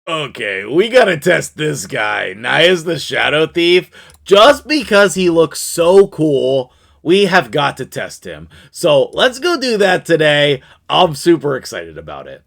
Okay, we gotta test this guy, Nias the Shadow Thief. Just because he looks so cool, we have got to test him. So let's go do that today. I'm super excited about it.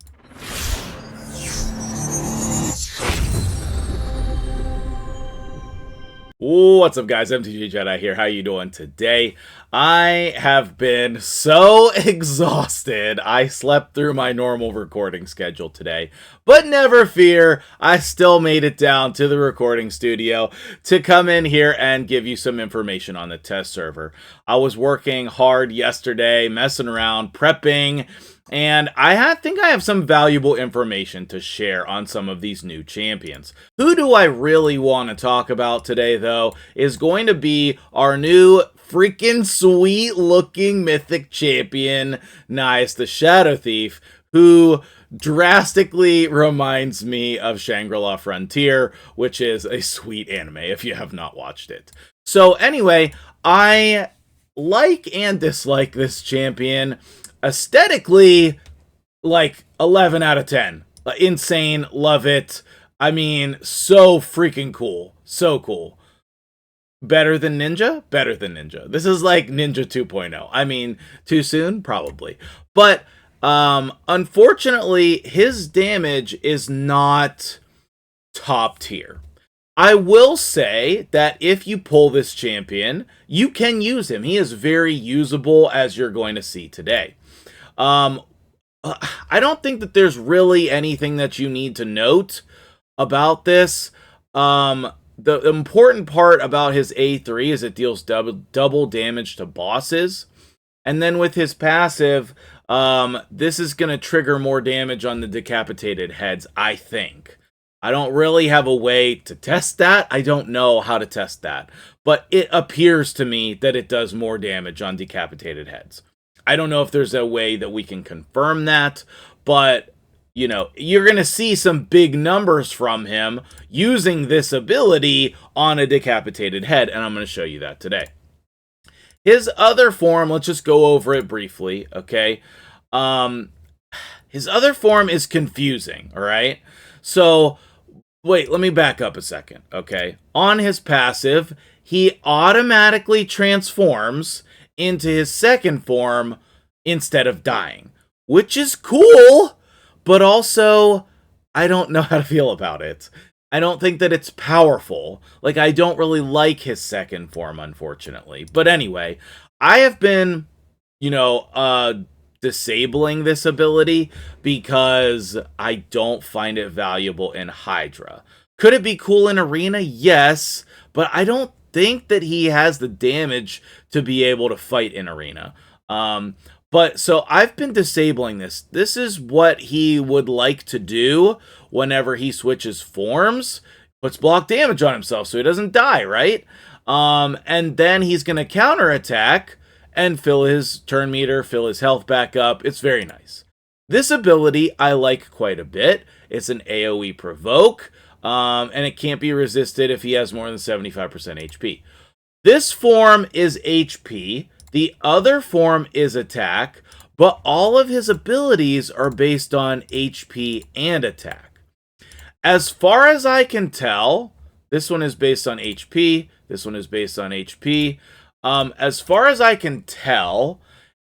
What's up, guys? MtgJedi here. How you doing today? I have been so exhausted. I slept through my normal recording schedule today, but never fear, I still made it down to the recording studio to come in here and give you some information on the test server. I was working hard yesterday, messing around, prepping, and I think I have some valuable information to share on some of these new champions. Who do I really want to talk about today, though, is going to be our new freaking sweet looking mythic champion, Nias the Shadow Thief, who drastically reminds me of Shangri-La Frontier, which is a sweet anime if you have not watched it. So anyway, I like and dislike this champion. Aesthetically, like 11 out of 10. Insane, love it. I mean, so freaking cool. So cool. Better than Ninja? Better than Ninja. This is like Ninja 2.0. I mean, too soon? Probably. But unfortunately, his damage is not top tier. I will say that if you pull this champion, you can use him. He is very usable, as you're going to see today. I don't think that there's really anything that you need to note about this. The important part about his A3 is it deals double damage to bosses. And then with his passive, this is going to trigger more damage on the decapitated heads, I think. I don't really have a way to test that. I don't know how to test that. But it appears to me that it does more damage on decapitated heads. I don't know if there's a way that we can confirm that, but, you know, you're going to see some big numbers from him using this ability on a decapitated head, and I'm going to show you that today. His other form, let's just go over it briefly, okay? His other form is confusing, all right? So, wait, let me back up a second, okay? On his passive, he automatically transforms into his second form instead of dying, which is cool, but also I don't know how to feel about it. I don't think that it's powerful. Like, I don't really like his second form, unfortunately. But anyway, I have been, you know, disabling this ability because I don't find it valuable in Hydra. Could it be cool in Arena? Yes, but I don't think that he has the damage to be able to fight in Arena. But so I've been disabling this. This is what he would like to do whenever he switches forms. Puts block damage on himself so he doesn't die, right? And then he's going to counterattack and fill his turn meter, fill his health back up. It's very nice. This ability I like quite a bit. It's an AoE provoke. And it can't be resisted if he has more than 75% HP. This form is HP, the other form is attack, but all of his abilities are based on HP and attack. As far as I can tell, this one is based on HP, this one is based on HP. As far as I can tell,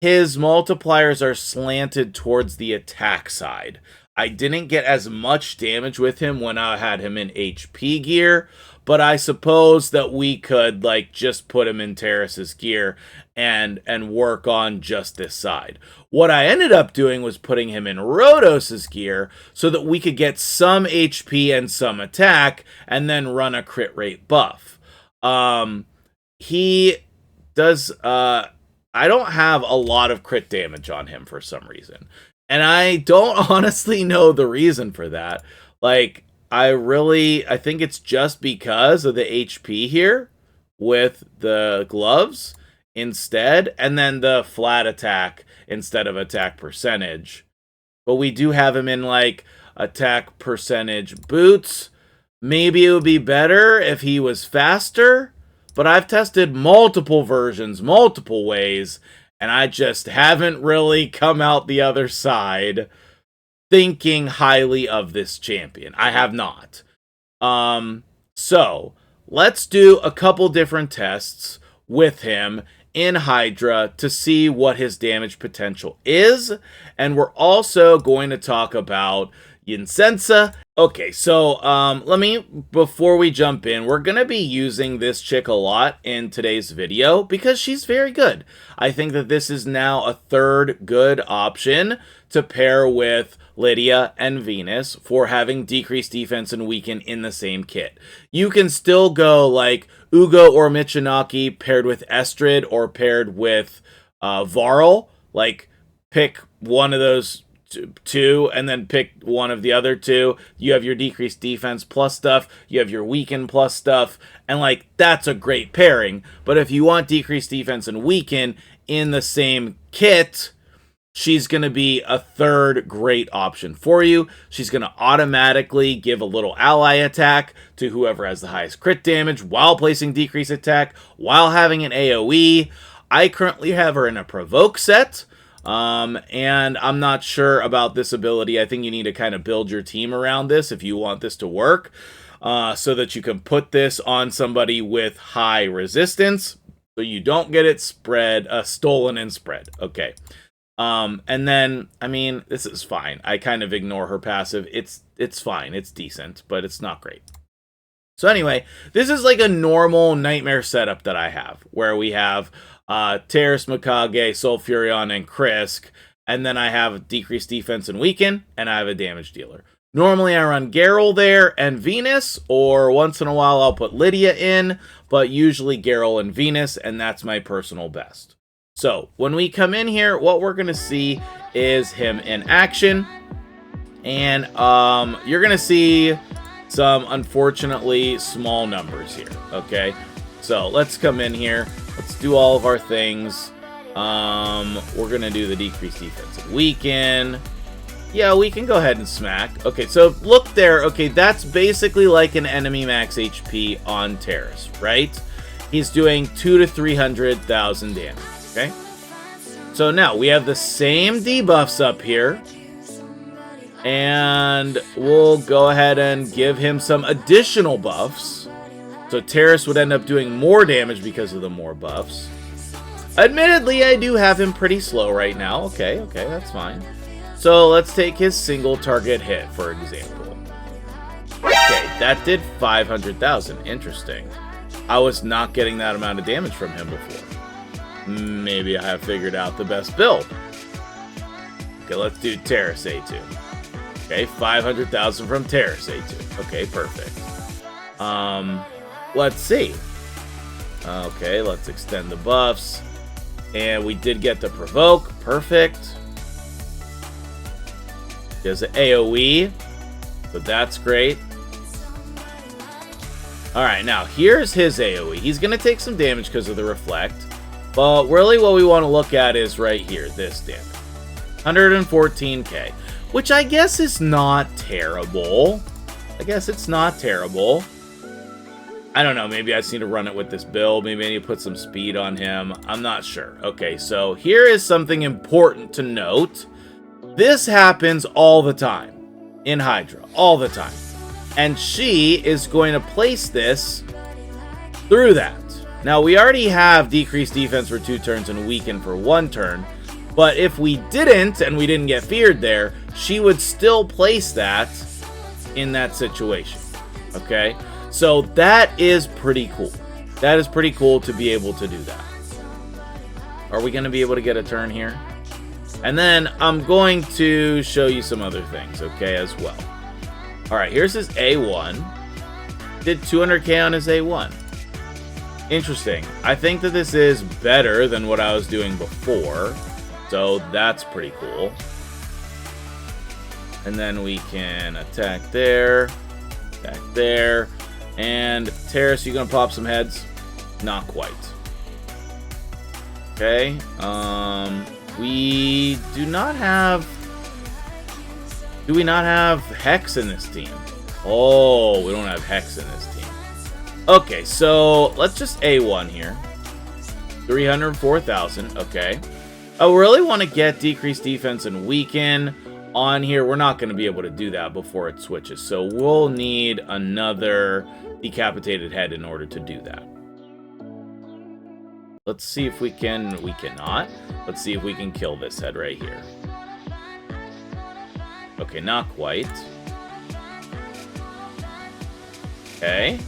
his multipliers are slanted towards the attack side. I didn't get as much damage with him when I had him in HP gear, but I suppose that we could, like, just put him in Terrace's gear and work on just this side. What I ended up doing was putting him in Rhodos's gear so that we could get some HP and some attack and then run a crit rate buff. He does, I don't have a lot of crit damage on him for some reason. And I don't honestly know the reason for that. Like, I think it's just because of the HP here with the gloves instead, and then the flat attack instead of attack percentage. But we do have him in, like, attack percentage boots. Maybe it would be better if he was faster, but I've tested multiple versions, multiple ways, and I just haven't really come out the other side. thinking highly of this champion. I have not. So let's do a couple different tests with him in Hydra to see what his damage potential is. And we're also going to talk about Yncensa. Okay, so before we jump in, we're going to be using this chick a lot in today's video because she's very good. I think that this is now a third good option to pair with Lydia and Venus for having decreased defense and weaken in the same kit. You can still go like Ugo or Michinaki paired with Estrid or paired with Varl. Like, pick one of those two and then pick one of the other two. You have your decreased defense plus stuff, you have your weaken plus stuff, and like that's a great pairing. But if you want decreased defense and weaken in the same kit, she's going to be a third great option for you. She's going to automatically give a little ally attack to whoever has the highest crit damage while placing decreased attack, while having an AoE. I currently have her in a provoke set. And I'm not sure about this ability. I think you need to kind of build your team around this if you want this to work, so that you can put this on somebody with high resistance, so you don't get it stolen and spread. Okay. And then, I mean, this is fine. I kind of ignore her passive. It's fine. It's decent, but it's not great. So anyway, this is like a normal Nightmare setup that I have, where we have Terrace, Mikage, Sulfurion, and Krisk, and then I have decreased defense and weaken, and I have a damage dealer. Normally I run Geralt there and Venus, or once in a while I'll put Lydia in, but usually Geralt and Venus, and that's my personal best. So when we come in here, what we're going to see is him in action, and you're going to see some unfortunately small numbers here, okay? So let's come in here. Let's do all of our things. We're going to do the decreased defense and weaken. Yeah, we can go ahead and smack. Okay, so look there. Okay, that's basically like an enemy max HP on Terrace, right? He's doing 200,000 to 300,000 damage, okay? So now we have the same debuffs up here. And we'll go ahead and give him some additional buffs. So Terrace would end up doing more damage because of the more buffs. Admittedly, I do have him pretty slow right now. Okay, that's fine. So let's take his single target hit, for example. Okay, that did 500,000. Interesting. I was not getting that amount of damage from him before. Maybe I have figured out the best build. Okay, let's do Terrace A2. Okay, 500,000 from Terrace A2. Okay, perfect. Let's see. Okay, let's extend the buffs. And we did get the provoke. Perfect. There's an AoE. So that's great. Alright, now here's his AoE. He's going to take some damage because of the reflect. But really what we want to look at is right here. This damage. 114k. Which I guess is not terrible. I guess it's not terrible. I don't know, maybe I just need to run it with this build. Maybe I need to put some speed on him. I'm not sure. Okay, so here is something important to note. This happens all the time in Hydra. All the time. And she is going to place this through that. Now, we already have decreased defense for 2 turns and weaken for 1 turn. But if we didn't, and we didn't get feared there, she would still place that in that situation. Okay? So that is pretty cool. That is pretty cool to be able to do that. Are we going to be able to get a turn here? And then I'm going to show you some other things, okay, as well. Alright, here's his A1. Did 200k on his A1. Interesting. I think that this is better than what I was doing before. So that's pretty cool. And then we can attack there. Attack there. And Terrace, you gonna pop some heads? Not quite. Okay. We do not have... Do we not have Hex in this team? Oh, we don't have Hex in this team. Okay, so let's just A1 here. 304,000. Okay. I really want to get decreased defense and weaken on here, we're not going to be able to do that before it switches. So we'll need another decapitated head in order to do that. Let's see if we can. We cannot. Let's see if we can kill this head right here. Okay, not quite. Okay.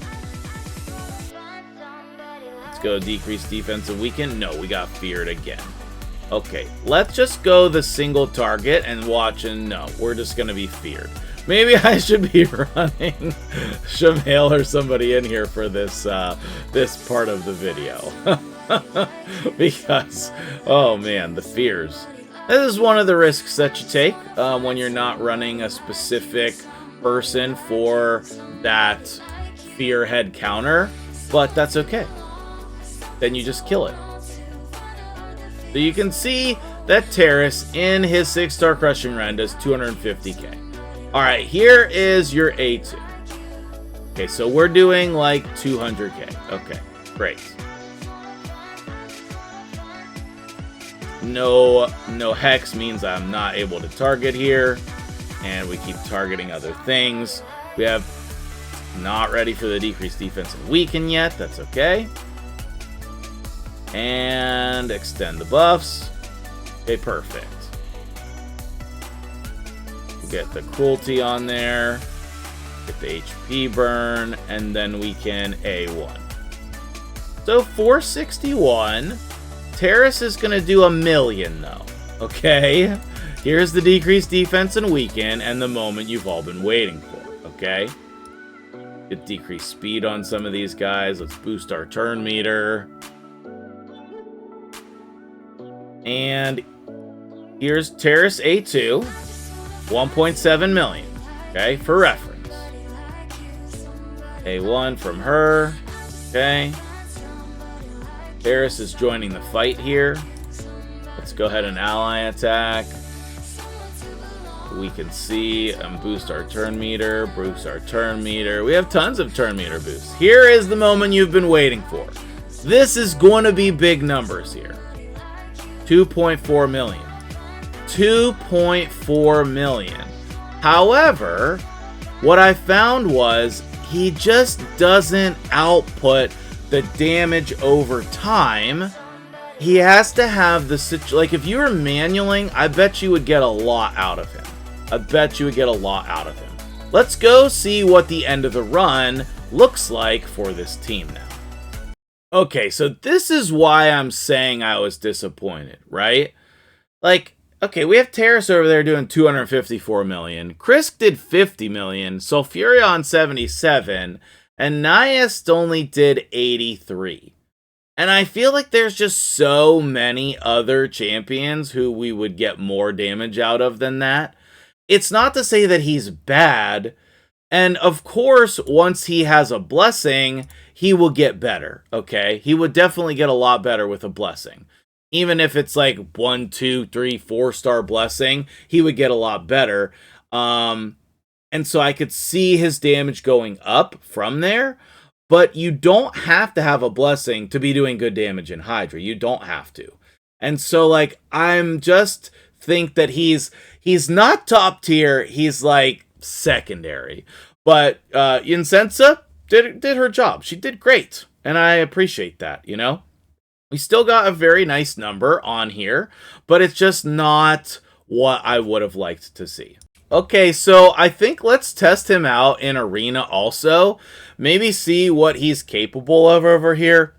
Let's go decrease defensive weaken. No, we got feared again. Okay, let's just go the single target and watch, and no, we're just going to be feared. Maybe I should be running Shamil or somebody in here for this this part of the video. Because, oh man, the fears. This is one of the risks that you take when you're not running a specific person for that fear head counter, but that's okay. Then you just kill it. So you can see that Terrace in his 6-star Crushing Rend does 250k. Alright, here is your A2. Okay, so we're doing like 200k. Okay, great. No Hex means I'm not able to target here. And we keep targeting other things. We have not ready for the decreased defense and weaken yet. That's okay. And extend the buffs. Okay, perfect. We'll get the cruelty on there. Get the HP burn. And then we can A1. So 461. Terrace is going to do 1,000,000 though. Okay. Here's the decreased defense and weaken. And the moment you've all been waiting for. Okay. Get decreased speed on some of these guys. Let's boost our turn meter. And here's Terrace A2, 1.7 million, okay, for reference. A1 from her, okay. Terrace is joining the fight here. Let's go ahead and ally attack. We can see and boost our turn meter, boost our turn meter. We have tons of turn meter boosts. Here is the moment you've been waiting for. This is going to be big numbers here. 2.4 million. 2.4 million. However, what I found was he just doesn't output the damage over time. He has to have the like if you were manualing, I bet you would get a lot out of him. I bet you would get a lot out of him. Let's go see what the end of the run looks like for this team now. Okay, so this is why I'm saying I was disappointed, right? Like, okay, we have Terrace over there doing 254 million. Krisk did 50 million. Sulfurion 77. And Nias only did 83. And I feel like there's just so many other champions who we would get more damage out of than that. It's not to say that he's bad. And of course, once he has a blessing, he will get better, okay? He would definitely get a lot better with a blessing. Even if it's like 1, 2, 3, 4-star blessing, he would get a lot better. And so I could see his damage going up from there. But you don't have to have a blessing to be doing good damage in Hydra. You don't have to. And so, like, I'm just think that he's not top tier. He's like secondary. But Yncensa did her job. She did great. And I appreciate that, you know? We still got a very nice number on here, but it's just not what I would have liked to see. Okay, so I think let's test him out in Arena also. Maybe see what he's capable of over here.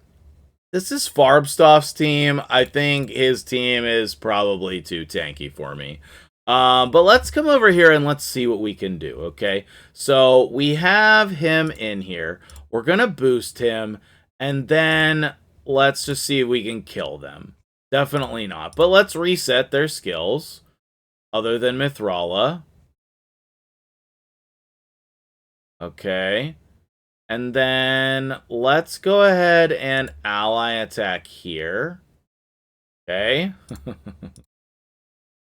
This is Farbstoff's team. I think his team is probably too tanky for me. But let's come over here and let's see what we can do, okay? So we have him in here. We're going to boost him, and then let's just see if we can kill them. Definitely not. But let's reset their skills, other than Mithrala. Okay. And then let's go ahead and ally attack here. Okay.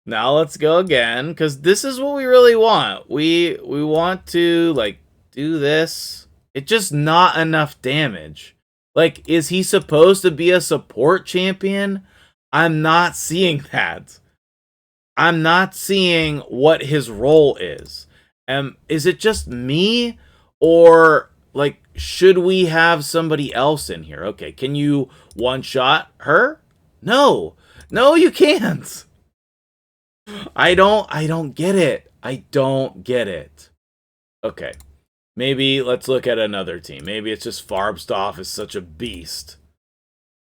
Now let's go again, because this is what we really want. We want to, like, do this. It's just not enough damage. Like, is he supposed to be a support champion? I'm not seeing that. I'm not seeing what his role is. Is it just me? Or, like, should we have somebody else in here? Okay, can you one-shot her? No. No, you can't. I don't get it. I don't get it. Okay. Maybe let's look at another team. Maybe it's just Farbstoff is such a beast.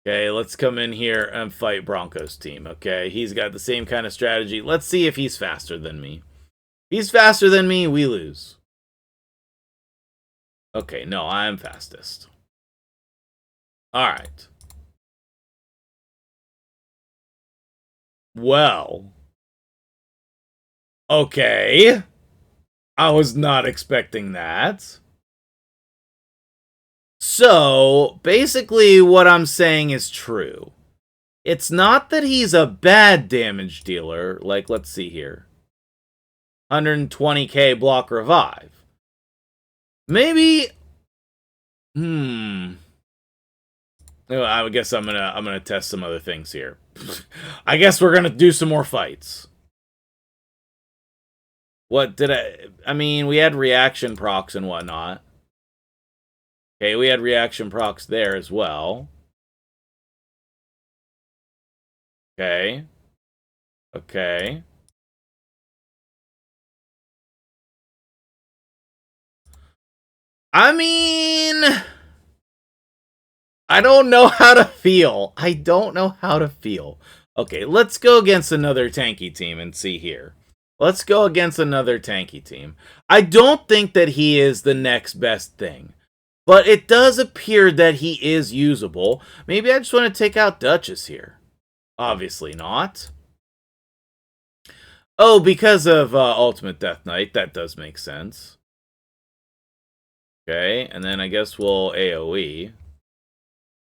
Okay, let's come in here and fight Bronco's team, okay? He's got the same kind of strategy. Let's see if he's faster than me. If he's faster than me, we lose. Okay, no, I'm fastest. Alright. Well. Okay. I was not expecting that. So, basically what I'm saying is true. It's not that he's a bad damage dealer. Like, let's see here. 120k block revive. Maybe... I guess I'm gonna test some other things here. I guess we're gonna do some more fights. What did I mean, we had reaction procs and whatnot. Okay, we had reaction procs there as well. Okay. Okay. I mean, I don't know how to feel. I don't know how to feel. Okay, let's go against another tanky team and see here. Let's go against another tanky team. I don't think that he is the next best thing. But it does appear that he is usable. Maybe I just want to take out Duchess here. Obviously not. Oh, because of Ultimate Death Knight. That does make sense. Okay, and then I guess we'll AoE.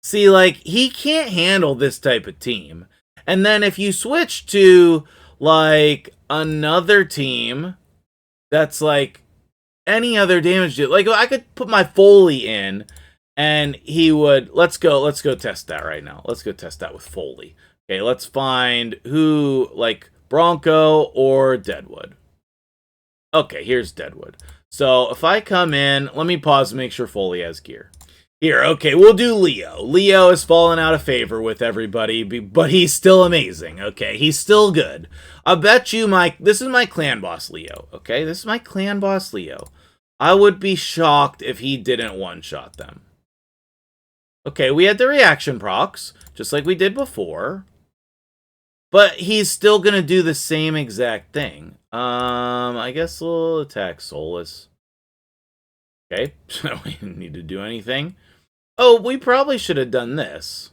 See, like, he can't handle this type of team. And then if you switch to, like, another team that's, like, any other damage deal. Like, I could put my Foley in, and he would... Let's go test that right now. Let's go test that with Foley. Okay, let's find who, like, Bronco or Deadwood. Okay, here's Deadwood. So, if I come in... Let me pause to make sure Foley has gear. Here, okay, we'll do Leo. Leo has fallen out of favor with everybody, but he's still amazing, okay? He's still good. I bet you this is my clan boss, Leo, okay? This is my clan boss, Leo. I would be shocked if he didn't one-shot them. Okay, we had the reaction procs, just like we did before. But he's still gonna do the same exact thing. I guess we'll attack Solus. Okay, so we didn't need to do anything. Oh, we probably should have done this.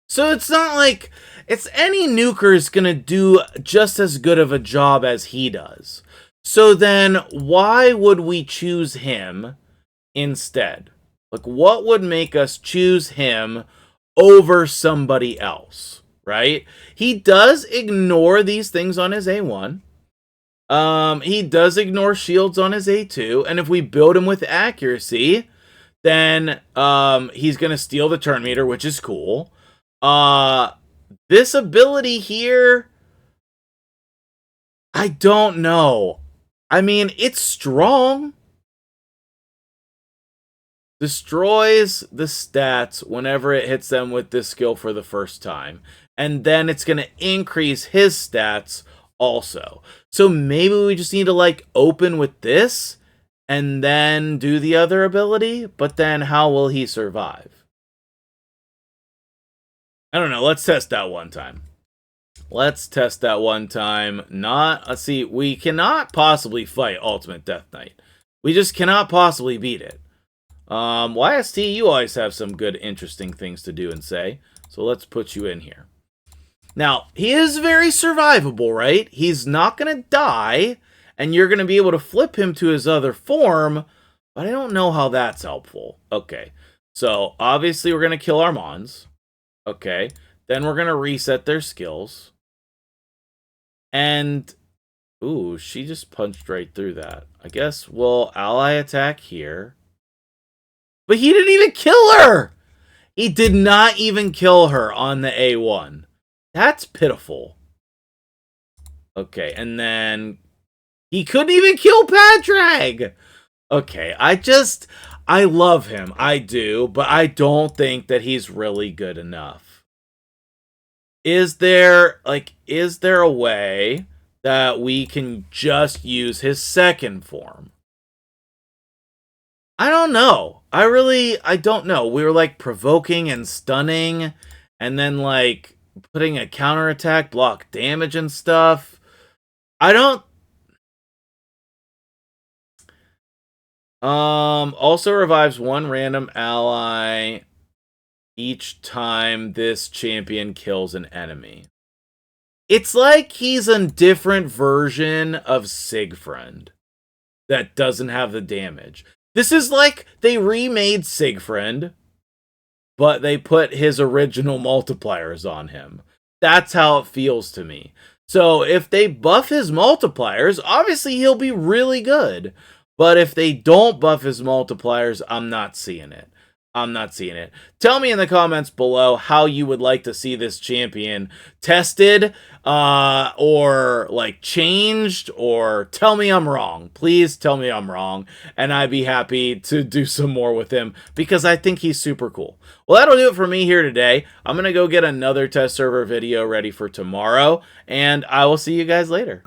So it's not like any nuker is gonna do just as good of a job as he does. So then why would we choose him instead? Like, what would make us choose him over somebody else, right? He does ignore these things on his A1. He does ignore shields on his A2, and if we build him with accuracy, then he's gonna steal the turn meter, which is cool. This ability here, I don't know. I mean, it's strong. Destroys the stats whenever it hits them with this skill for the first time. And then it's going to increase his stats also. So maybe we just need to, like, open with this and then do the other ability. But then how will he survive? I don't know. Let's test that one time. Let's test that one time. Let's see. We cannot possibly fight Ultimate Death Knight. We just cannot possibly beat it. YST, you always have some good, interesting things to do and say. So let's put you in here. Now, he is very survivable, right? He's not going to die, and you're going to be able to flip him to his other form, but I don't know how that's helpful. Okay, so obviously we're going to kill our Mons. Okay, then we're going to reset their skills. And, ooh, she just punched right through that. I guess we'll ally attack here. But he didn't even kill her! He did not even kill her on the A1. That's pitiful. Okay, and then he couldn't even kill Padraig! Okay, I love him. I do, but I don't think that he's really good enough. Is there a way that we can just use his second form? I don't know. I don't know. We were like provoking and stunning, and then like putting a counterattack, block damage and stuff. I don't. Also revives one random ally each time this champion kills an enemy. It's like he's a different version of Siegfried that doesn't have the damage. This is like they remade Siegfried, but they put his original multipliers on him. That's how it feels to me. So if they buff his multipliers, obviously he'll be really good. But if they don't buff his multipliers, I'm not seeing it. I'm not seeing it. Tell me in the comments below how you would like to see this champion tested, or like changed, or tell me I'm wrong. Please tell me I'm wrong, and I'd be happy to do some more with him because I think he's super cool. Well, that'll do it for me here today. I'm going to go get another test server video ready for tomorrow, and I will see you guys later.